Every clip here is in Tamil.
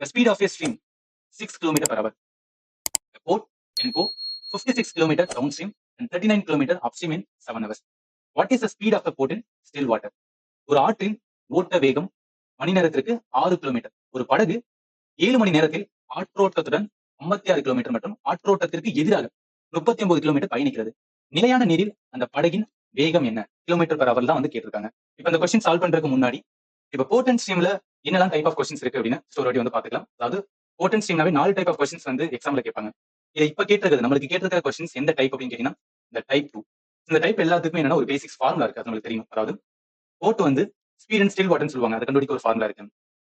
The speed of a stream 6 km per hour. A boat can go 56 km downstream and 39 km upstream in 7 hours. What is the speed of a boat in still water? ஒரு ஆற்றின் ஓட்ட வேகம் மணி நேரத்திற்கு 6 கிலோமீட்டர். ஒரு படகு 7 மணி நேரத்தில் ஆற்றோட்டத்துடன் 56 கிலோமீட்டர் மற்றும் ஆற்றோட்டத்திற்கு எதிராக 39 கிலோமீட்டர் பயணிக்கிறது. நிலையான நீரில் அந்த படகின் வேகம் என்ன? கிலோமீட்டர் பர் ஹவர் தான் வந்து கேட்டிருக்காங்க. இப்ப இந்த கொஸ்டின் சால்வ் பண்றதுக்கு முன்னாடி இப்ப போர்ட் அண்ட் ஸ்ட்ரீம்ல என்னெல்லாம் டைப் ஆஃப் கொஸ்டின்ஸ் இருக்கு அப்படின்னு ஸ்டோரி வந்து பாத்துக்கலாம். அதாவது போர்ட் அண்ட் ஸ்ட்ரீம்னாவே 4 டைப் ஆஃப் கொஸ்டின்ஸ் வந்து எக்ஸாம்ல கேட்பாங்க. இதை இப்ப கேட்டிருக்கிறது நம்மளுக்கு கேட்டிருக்கிற கொஸ்டின்ஸ் எந்த டைப் அப்படின்னு கேட்டீங்கன்னா இந்த டைப் 2. இந்த டைப் எல்லாத்துக்குமே என்னன்னா ஒரு பேசிக்ஸ் ஃபார்முலா இருக்கு, அது நம்மளுக்கு தெரியும். அதாவது போட் வந்து ஸ்பீட் அண்ட் ஸ்டில் வாட்டர்னு சொல்லுவாங்க, அதை கண்டுபிடிக்க ஒரு ஃபார்முலா இருக்கு.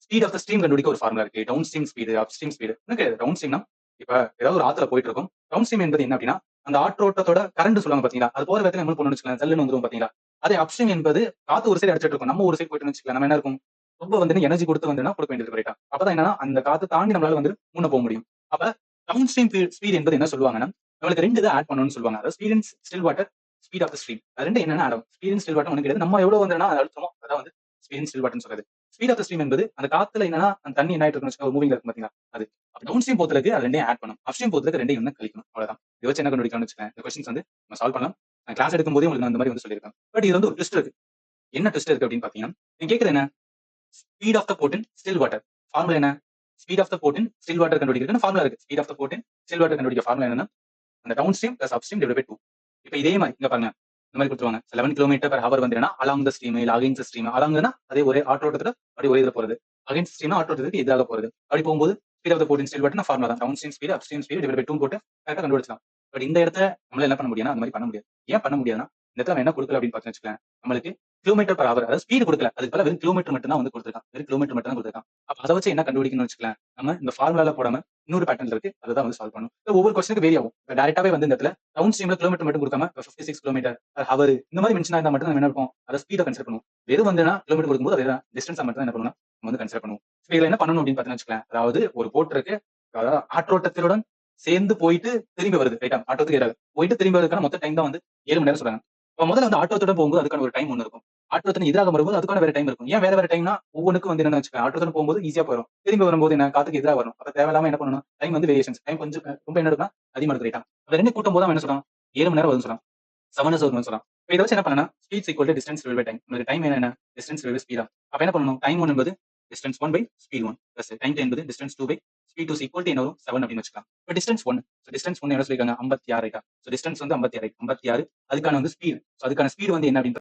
ஸ்பீட் ஆஃப் த ஸ்ட்ரீம் கண்டுபிடிக்க ஒரு ஃபார்முலா இருக்கு. Downstream speed, upstream speed. Down ஸ்ட்ரீம்னா இப்ப ஏதாவது ஒரு ஆத்துல போயிட்டு இருக்கும். டவுன் ஸ்ட்ரீம் என்பது என்ன அப்படின்னா அந்த ஆற்றோட்டத்தோட கரண்ட் சொல்லுவாங்க பாத்தீங்களா, அது போற இடத்துல நம்ம போன வச்சுக்கலாம், ஜல்லுன்னு வந்துரும் பாத்தீங்களா. அதே அப்ஸ்ட்ரீம் என்பது காத்து ஒரு சைடு அடிச்சிட்டு இருக்கும், நம்ம ஒரு சைடு போயிட்டு வச்சுக்கலாம். நம்ம என்ன இருக்கும் ரொம்ப வந்து எனர்ஜி கொடுத்து வந்து கொடுக்க வேண்டியது ரைட்டா. அப்பதான் என்னன்னா அந்த காத்து தாண்டி நம்மளால வந்து முன்ன போக முடியும். அப்ப டவுன் ஸ்ட்ரீம் ஸ்பீட் என்பது என்ன சொல்லுவாங்கன்னா நம்மளுக்கு 2 இதை ஆட் பண்ணணும்னு சொல்லுவாங்க. அதாவது speed and still water, speed of the stream. அது ரெண்டு என்னன்னா ஆடும். ஸ்பீட் அண்ட் ஸ்டில் வாட்டர் ஒண்ணு கிடையாது, நம்ம எவ்வளவு வந்தா அது அழுத்தமோ அதான் வந்து ஸ்பீட் அண்ட் ஸ்டில் வாட்டர்னு சொல்றது. ஸ்பீட் ஆஃப் த ஸ்ட்ரீம் என்பது அந்த காத்துல என்னன்னா அந்த தண்ணி என்ன ஆயிட்டு இருக்கு மூவிங்ல இருக்கு பாத்தீங்களா அது. டவுன் ஸ்ட்ரீம் பொறுத்தருக்கு அது ரெண்டையும் ஆட் பண்ணும், அப்ஸ்ட்ரீம் பொறுத்தருக்கு ரெண்டையும் ஒண்ணு கழிக்கணும், அவ்வளவுதான். இதை வச்சு என்ன கண்டுபிடிக்கணும்னு வச்சுக்கேன். இந்த கொஸ்டின்ஸ் வந்து நம்ம சால்வ் பண்ணலாம். நான் கிளாஸ் எடுக்கும் போதே உங்களுக்கு அந்த மாதிரி வந்து சொல்லியிருக்கேன். பட் இது வந்து ஒரு ட்விஸ்ட் இருக்கு. என்ன ட்விஸ்ட் இருக்கு அப்படின்னு பாத்தீங்கன்னா நீங்க கேக்குறது என்ன, speed of the boat in still water. Formula என்ன? Speed of the boat in still water கண்டுபிடிக்கிறதுக்கு ஃபார்முலா இருக்கு. Speed of the boat in still water கண்டுபிடிக்க ஃபார்முலா என்னன்னா அந்த downstream plus upstream divided by 2. இப்போ இதே மாதிரி இங்க பாருங்க, இந்த மாதிரி கொடுத்துருவாங்க 11 கிலோமீட்டர் பர் ஹவர் வந்து அலாங் த ஸ்ட்ரீம் இல்ல அகைன்ஸ்ட் ஸ்ட்ரீம். அலாங்னா அதே ஒரே ஆற்றோட்டத்துல அப்படி ஒரே இதுல போறது, அகைன்ஸ்ட் ஸ்ட்ரீம் ஆற்றோட்டத்துக்கு எதிராக போறது. அப்படி போகும்போது speed of the boat in still water formula தான் downstream speed upstream speed divided by 2 போட்டு கரெக்டா கண்டுபிடிச்சலாம். பட் இந்த இடத்துல நம்மளால என்ன பண்ண முடியும்னா அந்த மாதிரி பண்ண முடியாது. ஏன் பண்ண முடியாதுன்னா இந்த இடத்துல என்ன கொடுக்கல அப்படின்னு பார்த்து வச்சுக்கலாம். நம்மளுக்கு கிலோமீட்டர் பர் ஹவர் அதாவது ஸ்பீடு கொடுக்கல, அதுக்கு பதிலா வெறும் கிலோமீட்டர் மட்டும் தான் வந்து கொடுத்துருக்கான். வெறும் கிலோமீட்டர் மட்டும் தான் கொடுத்துருக்கான். அப்ப அதை வச்சு என்ன கண்டுபிடிக்கணும்னு வச்சுக்கலாம். நம்ம இந்த ஃபார்முலால போடாம இன்னொரு பேட்டர்ன் இருக்கு, அதை வந்து சால்வ் பண்ணும். ஒவ்வொரு கொஸ்டினுக்கு வேரி ஆகும். டைரக்டாவே வந்து இந்த இடத்துல டவுன் ஸ்ட்ரீம்ல கிலோமீட்டர் மட்டும் கொடுக்காம 56 கிலோமீட்டர் ஹவர் இந்த மாதிரி மென்ஷன் ஆயிருந்தா மட்டும் நம்ம என்ன இருக்கும் அதை ஸ்பீடை கன்சிடர் பண்ணுவோம். வெறும் வந்து கிலோமீட்டர் கொடுக்கும்போது அதை டிஸ்டன்ஸ் மட்டும் என்ன பண்ணுவோம் நம்ம வந்து கன்சிடர் பண்ணுவோம். இதுல என்ன பண்ணணும் அப்படின்னு பார்த்தீங்கன்னா வச்சுக்கலாம். அதாவது ஒரு போட் இருக்கு, அதாவது ஆற்றோட்டத்துடன் சேர்ந்து போயிட்டு திரும்பி வருது ரைட்டா. ஆட்டோத்துக்கு எதிராக போயிட்டு திரும்பி வரதுக்கான மொத்த டைம் தான் வந்து 7 மணி நேரம் சொல்றாங்க. இப்போ முதல்ல வந்து ஆட்டோத்துடன் போகும்போது அதுக்கான ஒரு டைம் ஒன்று இருக்கும், ஆற்றோத்தின் எதிராக வரும்போது அதுக்கான வேற டைம் இருக்கும். ஏன் வேற வேற டைம்னா ஒவ்வொன்றுக்கும் வந்து என்ன வச்சுக்கலாம். ஆற்றோத்துடன் போகும்போது ஈஸியா போயிடும், திரும்பி வரும்போது என்ன காத்துக்கு எதிராக வரும். அப்ப தேவையில்லாம என்ன பண்ணணும் டைம் வந்து வேரியேஷன்ஸ் டைம் கொஞ்சம் ரொம்ப என்ன எடுக்கும் அதிகமாக எடுத்து ரைட்டா. அது ரெண்டு கூட்டும் போது அவன் என்ன சொல்றான் 7 மணி நேரம் வரும்னு சொல்றான், 7 ஹவர்ஸ் வரும்னு சொல்றான். இப்போ இதை வச்சு என்ன பண்ணனா speed equal to distance divided by time. உங்களுக்கு டைம் என்ன டிஸ்டன்ஸ் டிவைடட் பை ஸ்பீடா. அப்ப என்ன பண்ணணும் டைம் 1 என்பது distance 1 by speed 1 plus time 2 என்பது distance 2 by speed 2 is equal to என்ன வரும் 7 அப்படின்னு வச்சுக்கலாம். இப்போ distance 1, so distance 1 என்ன சொல்லிருக்காங்க 56 ரைட்டா. so distance வந்து 56 அதுக்கான வந்து ஸ்பீட், so அதுக்கான ஸ்பீட் வந்து என்ன அப்படின்னு